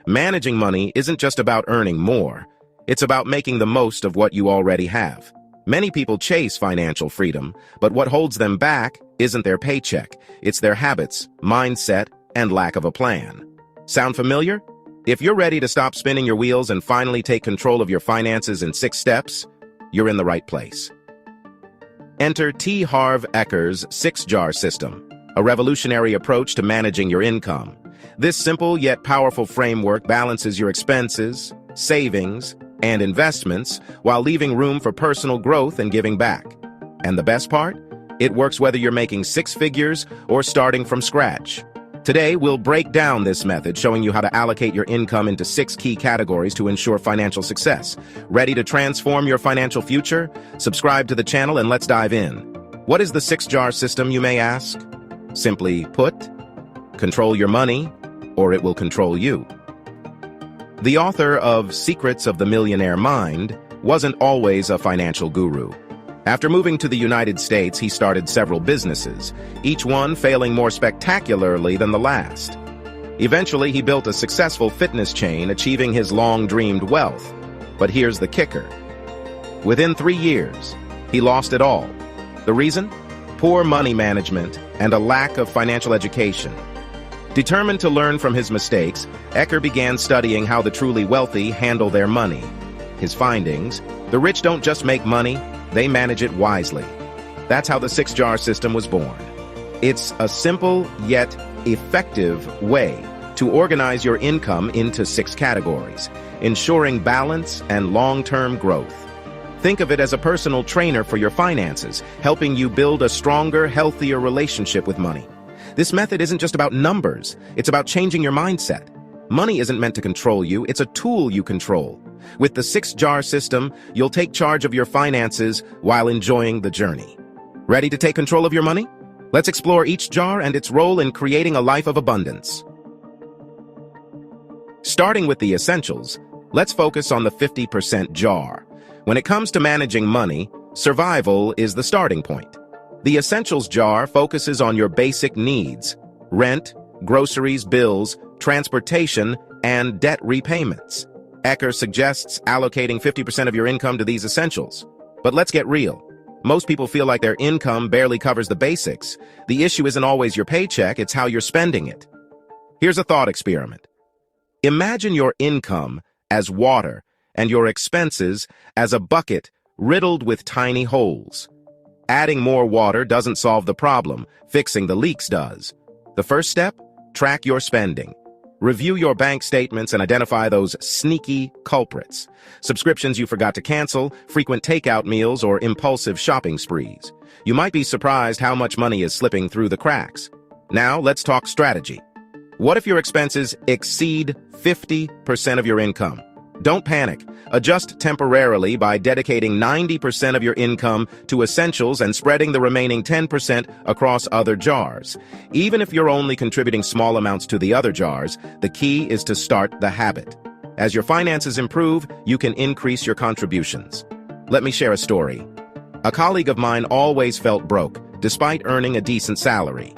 Managing money isn't just about earning more. It's about making the most of what you already have. Many people chase financial freedom, but what holds them back isn't their paycheck. It's their habits, mindset, and lack of a plan. Sound familiar? If you're ready to stop spinning your wheels and finally take control of your finances in 6 steps, you're in the right place. Enter Harv Eker's 6-jar system, a revolutionary approach to managing your income. This simple yet powerful framework balances your expenses, savings, and investments while leaving room for personal growth and giving back. And the best part? It works whether you're making 6 figures or starting from scratch. Today, we'll break down this method, showing you how to allocate your income into 6 key categories to ensure financial success. Ready to transform your financial future? Subscribe to the channel and let's dive in. What is the 6-jar system, you may ask? Simply put, control your money, or it will control you. The author of Secrets of the Millionaire Mind wasn't always a financial guru. After moving to the United States, he started several businesses, each one failing more spectacularly than the last. Eventually, he built a successful fitness chain, achieving his long-dreamed wealth. But here's the kicker. Within 3 years, he lost it all. The reason? Poor money management and a lack of financial education. Determined to learn from his mistakes, Eker began studying how the truly wealthy handle their money. His findings: the rich don't just make money, they manage it wisely. That's how the 6-jar system was born. It's a simple yet effective way to organize your income into 6 categories, ensuring balance and long-term growth. Think of it as a personal trainer for your finances, helping you build a stronger, healthier relationship with money. This method isn't just about numbers, it's about changing your mindset. Money isn't meant to control you, it's a tool you control. With the 6-jar system, you'll take charge of your finances while enjoying the journey. Ready to take control of your money? Let's explore each jar and its role in creating a life of abundance. Starting with the essentials, let's focus on the 50% jar. When it comes to managing money, survival is the starting point. The essentials jar focuses on your basic needs: rent, groceries, bills, transportation, and debt repayments. Eker suggests allocating 50% of your income to these essentials. But let's get real. Most people feel like their income barely covers the basics. The issue isn't always your paycheck, it's how you're spending it. Here's a thought experiment. Imagine your income as water and your expenses as a bucket riddled with tiny holes. Adding more water doesn't solve the problem, fixing the leaks does. The first step? Track your spending. Review your bank statements and identify those sneaky culprits. Subscriptions you forgot to cancel, frequent takeout meals, or impulsive shopping sprees. You might be surprised how much money is slipping through the cracks. Now, let's talk strategy. What if your expenses exceed 50% of your income? Don't panic. Adjust temporarily by dedicating 90% of your income to essentials and spreading the remaining 10% across other jars. Even if you're only contributing small amounts to the other jars, the key is to start the habit. As your finances improve, you can increase your contributions. Let me share a story. A colleague of mine always felt broke, despite earning a decent salary.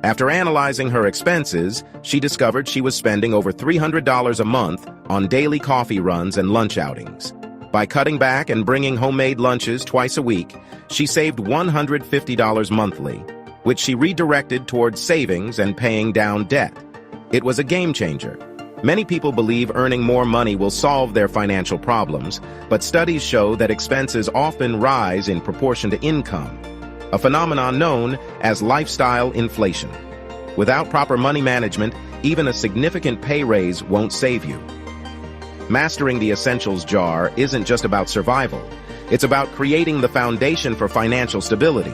After analyzing her expenses, she discovered she was spending over $300 a month on daily coffee runs and lunch outings. By cutting back and bringing homemade lunches twice a week, she saved $150 monthly, which she redirected towards savings and paying down debt. It was a game changer. Many people believe earning more money will solve their financial problems, but studies show that expenses often rise in proportion to income, a phenomenon known as lifestyle inflation. Without proper money management, even a significant pay raise won't save you. Mastering the essentials jar isn't just about survival. It's about creating the foundation for financial stability.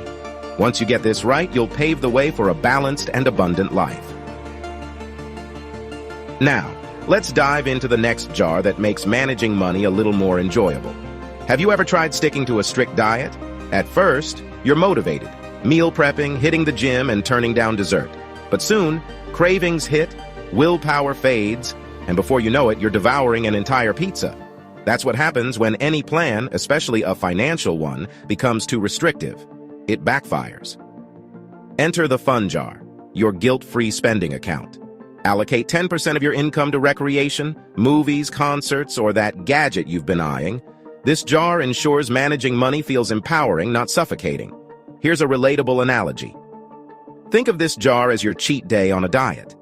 Once you get this right, you'll pave the way for a balanced and abundant life. Now, let's dive into the next jar that makes managing money a little more enjoyable. Have you ever tried sticking to a strict diet? At first, you're motivated, meal prepping, hitting the gym, and turning down dessert. But soon, cravings hit, willpower fades, and before you know it, you're devouring an entire pizza. That's what happens when any plan, especially a financial one, becomes too restrictive. It backfires. Enter the fun jar, your guilt-free spending account. Allocate 10% of your income to recreation, movies, concerts, or that gadget you've been eyeing. This jar ensures managing money feels empowering, not suffocating. Here's a relatable analogy. Think of this jar as your cheat day on a diet.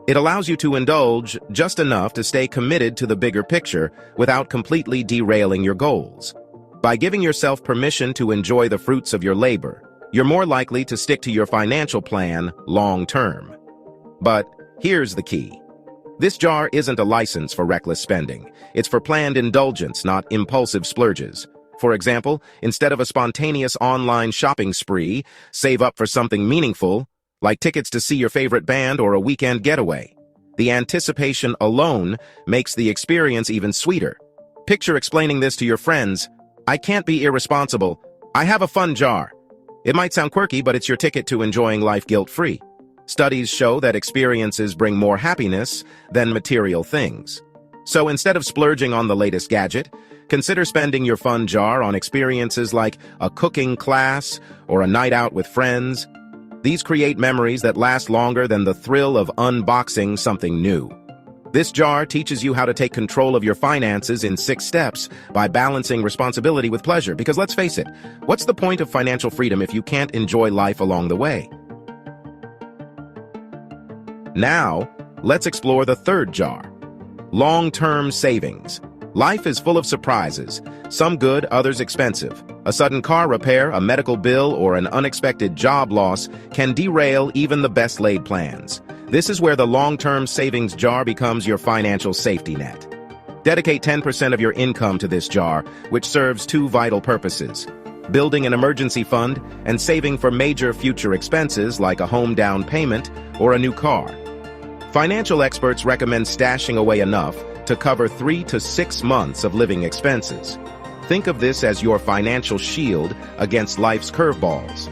It allows you to indulge just enough to stay committed to the bigger picture without completely derailing your goals. By giving yourself permission to enjoy the fruits of your labor, you're more likely to stick to your financial plan long-term. But here's the key. This jar isn't a license for reckless spending. It's for planned indulgence, not impulsive splurges. For example, instead of a spontaneous online shopping spree, save up for something meaningful, like tickets to see your favorite band or a weekend getaway. The anticipation alone makes the experience even sweeter. Picture explaining this to your friends. I can't be irresponsible. I have a fun jar. It might sound quirky, but it's your ticket to enjoying life guilt-free. Studies show that experiences bring more happiness than material things. So instead of splurging on the latest gadget, consider spending your fun jar on experiences like a cooking class or a night out with friends. These create memories that last longer than the thrill of unboxing something new. This jar teaches you how to take control of your finances in 6 steps by balancing responsibility with pleasure. Because let's face it, what's the point of financial freedom if you can't enjoy life along the way? Now, let's explore the third jar. Long-term savings. Life is full of surprises, some good, others expensive. A sudden car repair, a medical bill, or an unexpected job loss can derail even the best-laid plans. This is where the long-term savings jar becomes your financial safety net. Dedicate 10% of your income to this jar, which serves 2 vital purposes: building an emergency fund and saving for major future expenses like a home down payment or a new car. Financial experts recommend stashing away enough to cover 3 to 6 months of living expenses. Think of this as your financial shield against life's curveballs.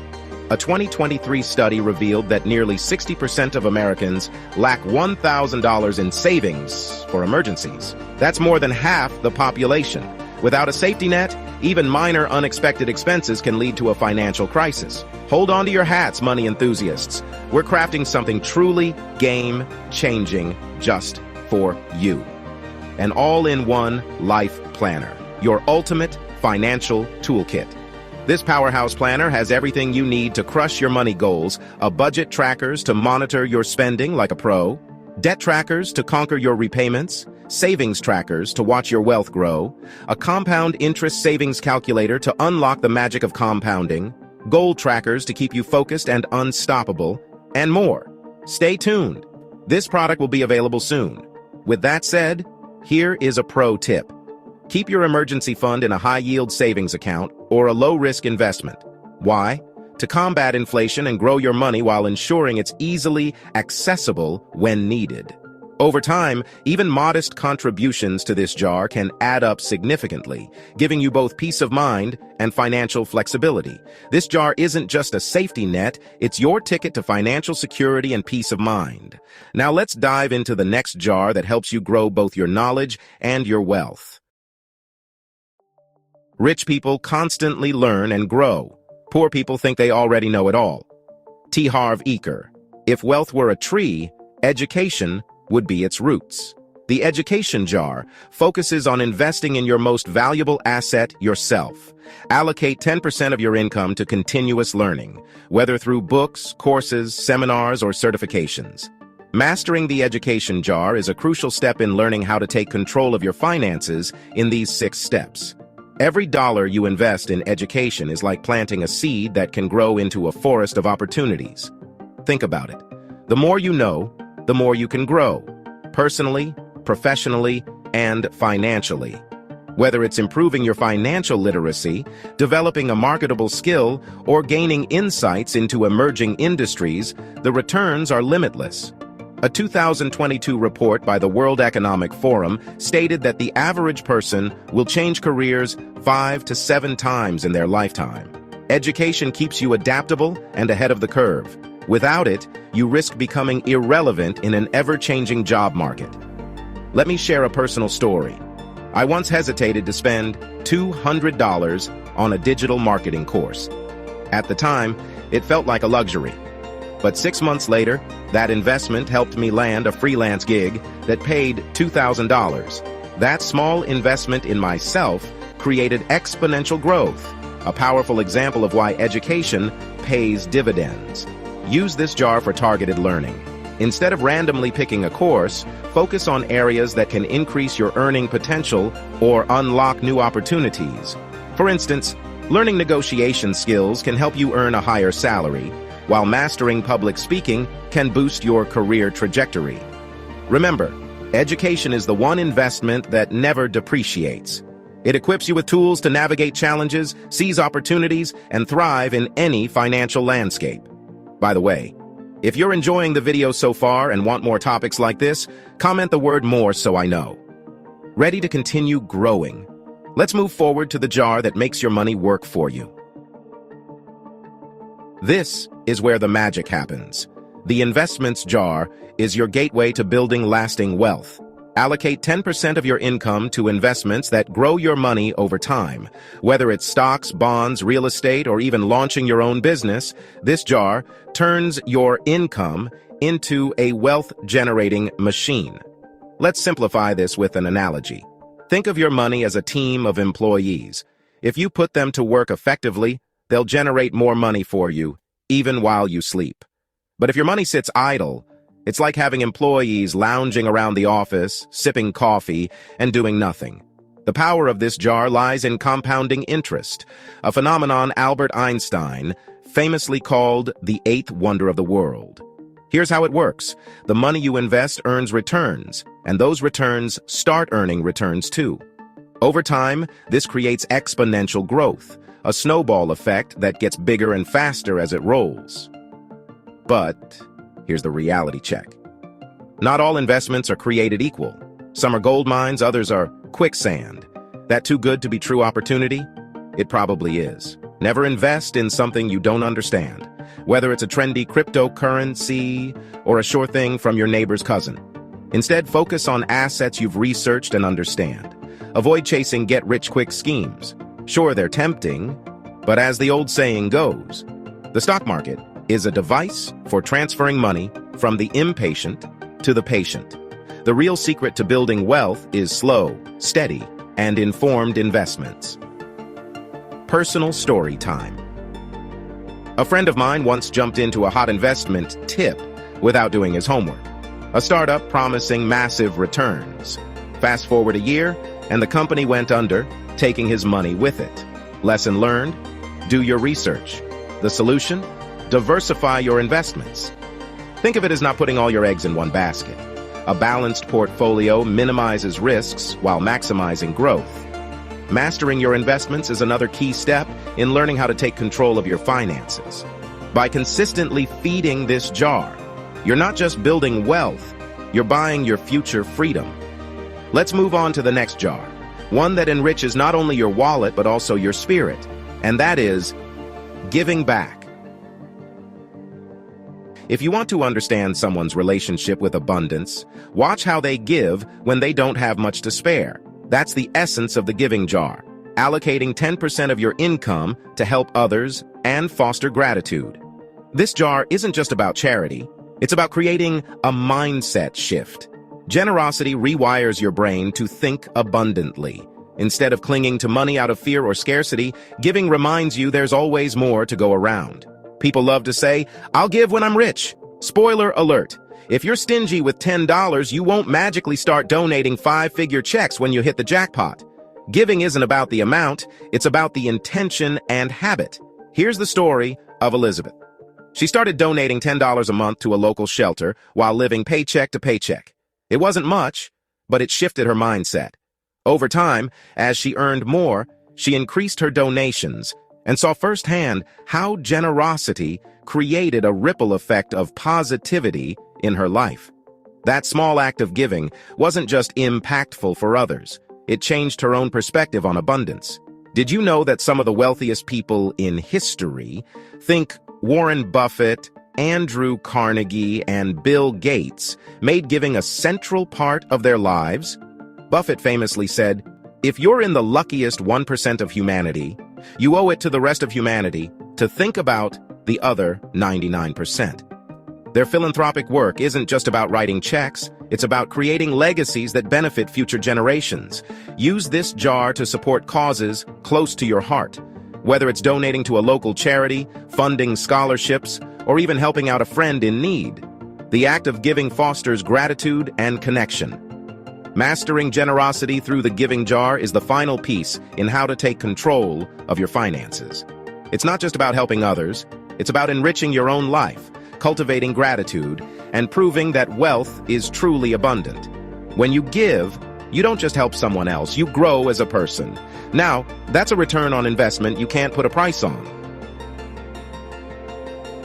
A 2023 study revealed that nearly 60% of Americans lack $1,000 in savings for emergencies. That's more than half the population. Without a safety net, even minor unexpected expenses can lead to a financial crisis. Hold on to your hats, money enthusiasts. We're crafting something truly game-changing just for you. An all-in-one life planner, your ultimate financial toolkit. This powerhouse planner has everything you need to crush your money goals: a budget trackers to monitor your spending like a pro, debt trackers to conquer your repayments, savings trackers to watch your wealth grow, a compound interest savings calculator to unlock the magic of compounding, goal trackers to keep you focused and unstoppable, and more. Stay tuned. This product will be available soon. With that said, here is a pro tip. Keep your emergency fund in a high-yield savings account or a low-risk investment. Why? To combat inflation and grow your money while ensuring it's easily accessible when needed. Over time, even modest contributions to this jar can add up significantly, giving you both peace of mind and financial flexibility. This jar isn't just a safety net, it's your ticket to financial security and peace of mind. Now let's dive into the next jar that helps you grow both your knowledge and your wealth. Rich people constantly learn and grow. Poor people think they already know it all. Harv Eker. If wealth were a tree, education would be its roots. The education jar focuses on investing in your most valuable asset, yourself. Allocate 10% of your income to continuous learning, whether through books, courses, seminars, or certifications. Mastering the education jar is a crucial step in learning how to take control of your finances in these 6 steps. Every dollar you invest in education is like planting a seed that can grow into a forest of opportunities. Think about it. The more you know, the more you can grow, personally, professionally, and financially. Whether it's improving your financial literacy, developing a marketable skill, or gaining insights into emerging industries, the returns are limitless. A 2022 report by the World Economic Forum stated that the average person will change careers 5 to 7 times in their lifetime. Education keeps you adaptable and ahead of the curve. Without it, you risk becoming irrelevant in an ever-changing job market. Let me share a personal story. I once hesitated to spend $200 on a digital marketing course. At the time, it felt like a luxury. But 6 months later, that investment helped me land a freelance gig that paid $2,000. That small investment in myself created exponential growth, a powerful example of why education pays dividends. Use this jar for targeted learning. Instead of randomly picking a course, focus on areas that can increase your earning potential or unlock new opportunities. For instance, learning negotiation skills can help you earn a higher salary, while mastering public speaking can boost your career trajectory. Remember, education is the one investment that never depreciates. It equips you with tools to navigate challenges, seize opportunities, and thrive in any financial landscape. By the way, if you're enjoying the video so far and want more topics like this, comment the word "more" so I know. Ready to continue growing? Let's move forward to the jar that makes your money work for you. This is where the magic happens. The investments jar is your gateway to building lasting wealth. Allocate 10% of your income to investments that grow your money over time. Whether it's stocks, bonds, real estate, or even launching your own business, this jar turns your income into a wealth-generating machine. Let's simplify this with an analogy. Think of your money as a team of employees. If you put them to work effectively, they'll generate more money for you, even while you sleep. But if your money sits idle, it's like having employees lounging around the office, sipping coffee, and doing nothing. The power of this jar lies in compounding interest, a phenomenon Albert Einstein famously called the eighth wonder of the world. Here's how it works. The money you invest earns returns, and those returns start earning returns too. Over time, this creates exponential growth, a snowball effect that gets bigger and faster as it rolls. But here's the reality check. Not all investments are created equal. Some are gold mines, others are quicksand. That too good to be true opportunity? It probably is. Never invest in something you don't understand, whether it's a trendy cryptocurrency or a sure thing from your neighbor's cousin. Instead, focus on assets you've researched and understand. Avoid chasing get-rich-quick schemes. Sure, they're tempting, but as the old saying goes, the stock market is a device for transferring money from the impatient to the patient. The real secret to building wealth is slow, steady, and informed investments. Personal story time. A friend of mine once jumped into a hot investment tip without doing his homework. A startup promising massive returns. Fast forward a year, and the company went under, taking his money with it. Lesson learned: do your research. The solution? Diversify your investments. Think of it as not putting all your eggs in one basket. A balanced portfolio minimizes risks while maximizing growth. Mastering your investments is another key step in learning how to take control of your finances. By consistently feeding this jar, you're not just building wealth, you're buying your future freedom. Let's move on to the next jar, one that enriches not only your wallet but also your spirit, and that is giving back. If you want to understand someone's relationship with abundance, watch how they give when they don't have much to spare. That's the essence of the giving jar, allocating 10% of your income to help others and foster gratitude. This jar isn't just about charity, it's about creating a mindset shift. Generosity rewires your brain to think abundantly. Instead of clinging to money out of fear or scarcity, giving reminds you there's always more to go around. People love to say, "I'll give when I'm rich." Spoiler alert. If you're stingy with $10, you won't magically start donating five-figure checks when you hit the jackpot. Giving isn't about the amount, it's about the intention and habit. Here's the story of Elizabeth. She started donating $10 a month to a local shelter while living paycheck to paycheck. It wasn't much, but it shifted her mindset. Over time, as she earned more, she increased her donations and saw firsthand how generosity created a ripple effect of positivity in her life. That small act of giving wasn't just impactful for others, it changed her own perspective on abundance. Did you know that some of the wealthiest people in history, think Warren Buffett, Andrew Carnegie, and Bill Gates, made giving a central part of their lives? Buffett famously said, "If you're in the luckiest 1% of humanity, you owe it to the rest of humanity to think about the other 99%. Their philanthropic work isn't just about writing checks, it's about creating legacies that benefit future generations. Use this jar to support causes close to your heart. Whether it's donating to a local charity, funding scholarships, or even helping out a friend in need, the act of giving fosters gratitude and connection. Mastering generosity through the giving jar is the final piece in how to take control of your finances. It's not just about helping others, it's about enriching your own life, cultivating gratitude, and proving that wealth is truly abundant. When you give, you don't just help someone else, you grow as a person. Now, that's a return on investment you can't put a price on.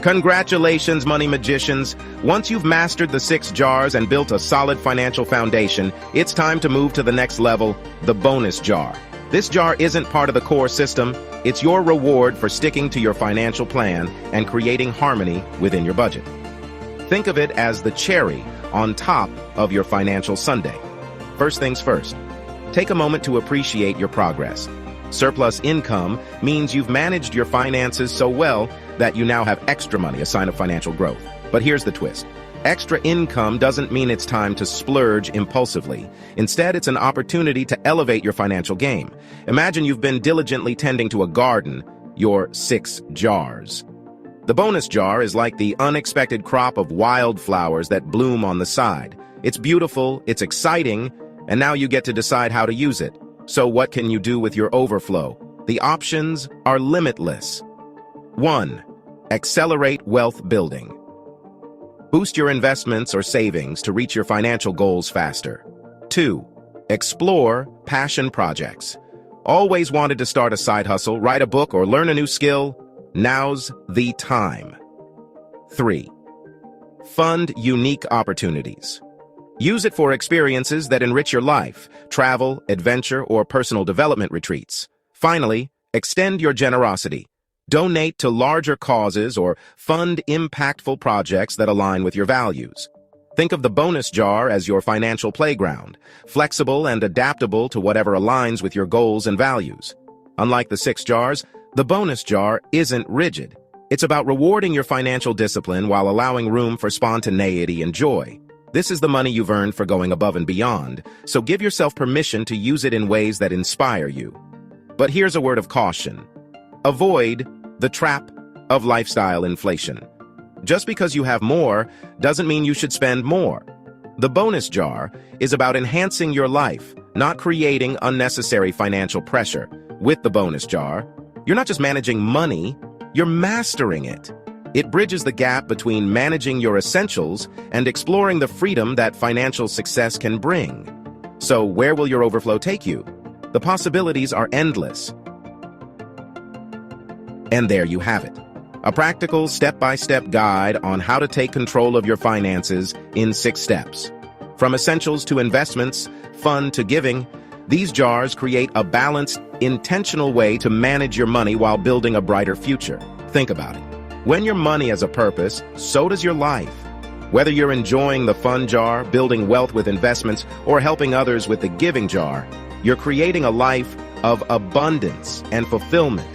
Congratulations, money magicians! Once you've mastered the 6 jars and built a solid financial foundation, it's time to move to the next level, the bonus jar. This jar isn't part of the core system, it's your reward for sticking to your financial plan and creating harmony within your budget. Think of it as the cherry on top of your financial sundae. First things first, take a moment to appreciate your progress. Surplus income means you've managed your finances so well that you now have extra money, a sign of financial growth. But here's the twist. Extra income doesn't mean it's time to splurge impulsively. Instead, it's an opportunity to elevate your financial game. Imagine you've been diligently tending to a garden, your 6 jars. The bonus jar is like the unexpected crop of wildflowers that bloom on the side. It's beautiful, it's exciting, and now you get to decide how to use it. So what can you do with your overflow? The options are limitless. 1. Accelerate wealth building. Boost your investments or savings to reach your financial goals faster. 2. Explore passion projects. Always wanted to start a side hustle, write a book, or learn a new skill? Now's the time. 3. Fund unique opportunities. Use it for experiences that enrich your life, travel, adventure, or personal development retreats. Finally, extend your generosity. Donate to larger causes or fund impactful projects that align with your values. Think of the bonus jar as your financial playground, flexible and adaptable to whatever aligns with your goals and values. Unlike the 6 jars, the bonus jar isn't rigid. It's about rewarding your financial discipline while allowing room for spontaneity and joy. This is the money you've earned for going above and beyond, so give yourself permission to use it in ways that inspire you. But here's a word of caution. Avoid the trap of lifestyle inflation. Just because you have more doesn't mean you should spend more. The bonus jar is about enhancing your life, not creating unnecessary financial pressure. With the bonus jar, you're not just managing money, you're mastering it. It bridges the gap between managing your essentials and exploring the freedom that financial success can bring. So where will your overflow take you? The possibilities are endless. And there you have it. A practical step-by-step guide on how to take control of your finances in 6 steps. From essentials to investments, fun to giving, these jars create a balanced, intentional way to manage your money while building a brighter future. Think about it. When your money has a purpose, so does your life. Whether you're enjoying the fun jar, building wealth with investments, or helping others with the giving jar, you're creating a life of abundance and fulfillment.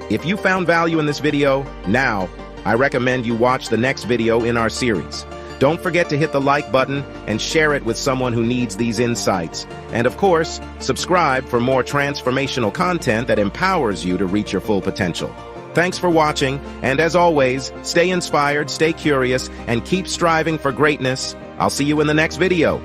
If you found value in this video, now, I recommend you watch the next video in our series. Don't forget to hit the like button and share it with someone who needs these insights. And of course, subscribe for more transformational content that empowers you to reach your full potential. Thanks for watching, and as always, stay inspired, stay curious, and keep striving for greatness. I'll see you in the next video.